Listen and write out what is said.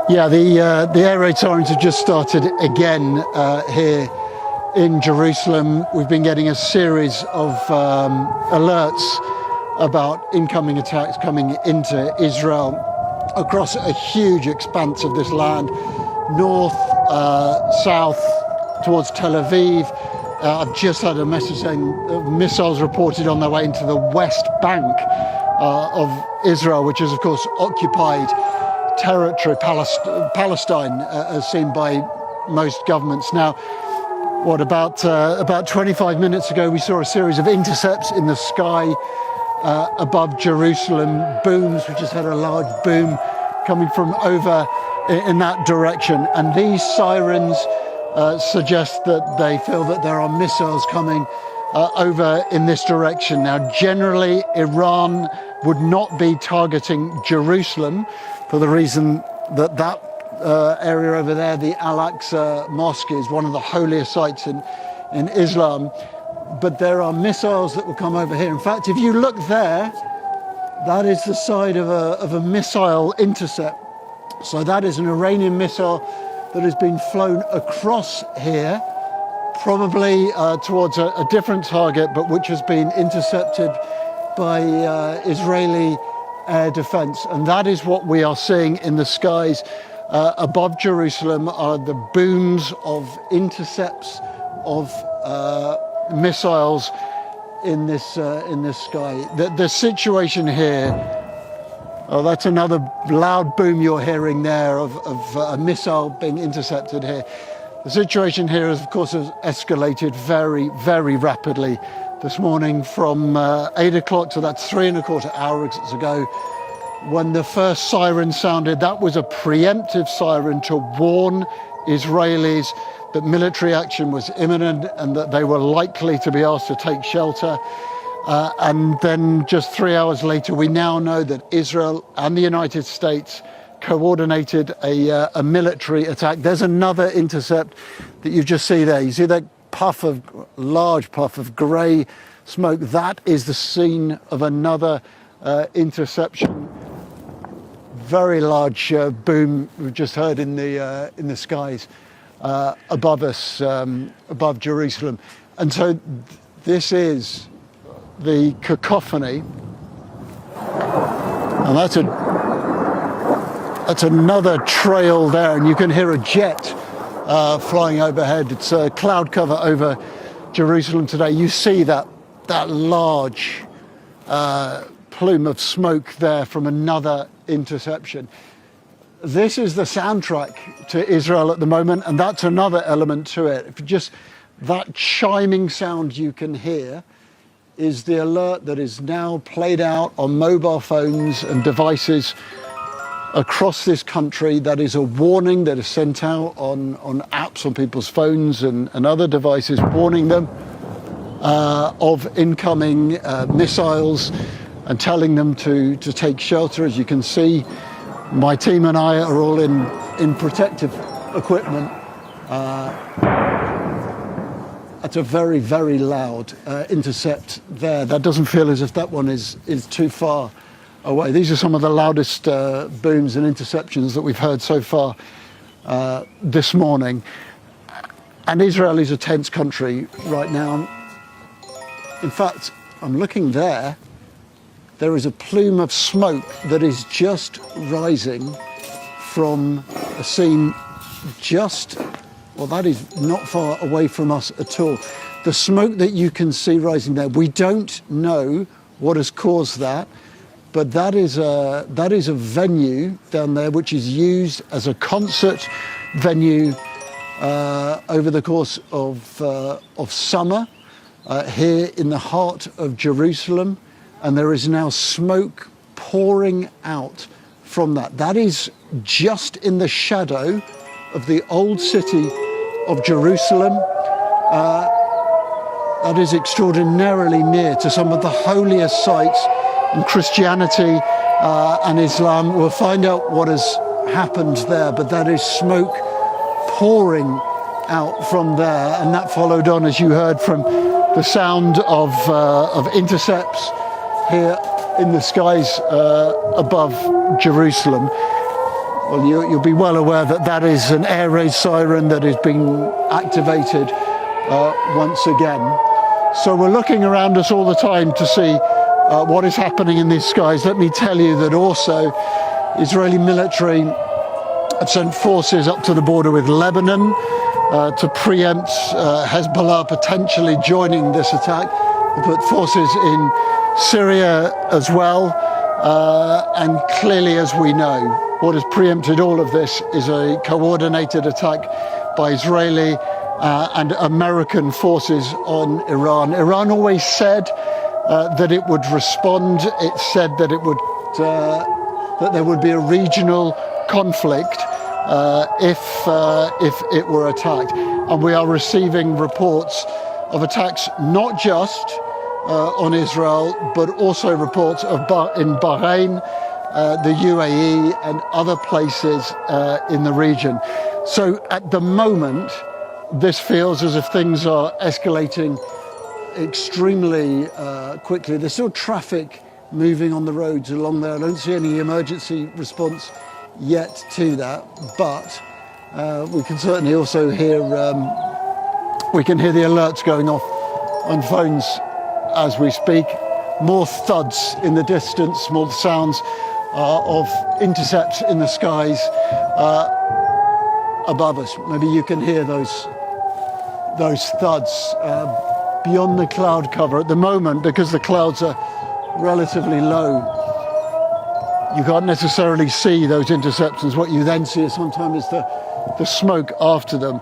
Yeah, the air raid sirens have just started again here in Jerusalem. We've been getting a series of alerts about incoming attacks coming into Israel across a huge expanse of this land, north, south, towards Tel Aviv. I've just had a message saying missiles reported on their way into the West Bank of Israel, which is, of course, occupied territory, Palestine, as seen by most governments. Now, about 25 minutes ago, we saw a series of intercepts in the sky above Jerusalem, booms. We just had a large boom coming from over in that direction, and these sirens suggest that they feel that there are missiles coming over in this direction. Now, generally, Iran would not be targeting Jerusalem for the reason that area over there, the Al-Aqsa Mosque, is one of the holiest sites in Islam. But there are missiles that will come over here. In fact, if you look there, that is the side of a missile intercept. So that is an Iranian missile that has been flown across here, probably towards a different target, but which has been intercepted by Israeli air defense. And that is what we are seeing in the skies above Jerusalem, are the booms of intercepts of missiles in this sky. The situation here, that's another loud boom you're hearing there of a missile being intercepted here. The situation here, of course, has escalated very, very rapidly this morning from 8 o'clock, so that's 3¼ hours ago, when the first siren sounded. That was a preemptive siren to warn Israelis that military action was imminent and that they were likely to be asked to take shelter. And then just 3 hours later, we now know that Israel and the United States coordinated a military attack. There's another intercept that you just see there. You see that large puff of grey smoke? That is the scene of another interception. Very large boom we've just heard in the skies above us, above Jerusalem. And so this is the cacophony, and that's another trail there, and you can hear a jet flying overhead. It's a cloud cover over Jerusalem today. You see that large plume of smoke there from another interception. This is the soundtrack to Israel at the moment, and that's another element to it. Just that chiming sound you can hear is the alert that is now played out on mobile phones and devices across this country. That is a warning that is sent out on apps on people's phones and other devices, warning them of incoming missiles and telling them to take shelter. As you can see, my team and I are all in protective equipment. That's a very, very loud intercept there. That doesn't feel as if that one is too far away. These are some of the loudest booms and interceptions that we've heard so far this morning. And Israel is a tense country right now. In fact, I'm looking there. There is a plume of smoke that is just rising from a scene that is not far away from us at all. The smoke that you can see rising there, we don't know what has caused that, but that is a venue down there which is used as a concert venue over the course of summer here in the heart of Jerusalem, and there is now smoke pouring out from that. That is just in the shadow of the old city of Jerusalem. That is extraordinarily near to some of the holiest sites in Christianity and Islam. We'll find out what has happened there, but that is smoke pouring out from there, and that followed on, as you heard, from the sound of intercepts here in the skies above Jerusalem. Well, you'll be well aware that that is an air raid siren that is being activated once again. So we're looking around us all the time to see what is happening in these skies. Let me tell you that also Israeli military have sent forces up to the border with Lebanon to preempt Hezbollah potentially joining this attack. They put forces in Syria as well. And clearly, as we know, what has preempted all of this is a coordinated attack by Israeli and American forces on Iran. Iran always said that it would respond. It said that it would that there would be a regional conflict if it were attacked. And we are receiving reports of attacks not just on Israel, but also reports of in Bahrain, the UAE, and other places in the region. So at the moment, this feels as if things are escalating extremely quickly. There's still traffic moving on the roads along there. I don't see any emergency response yet to that, but we can certainly also hear we can hear the alerts going off on phones as we speak. More thuds in the distance, more sounds of intercepts in the skies above us. Maybe you can hear those thuds beyond the cloud cover. At the moment, because the clouds are relatively low, you can't necessarily see those interceptions. What you then see is sometimes the smoke after them.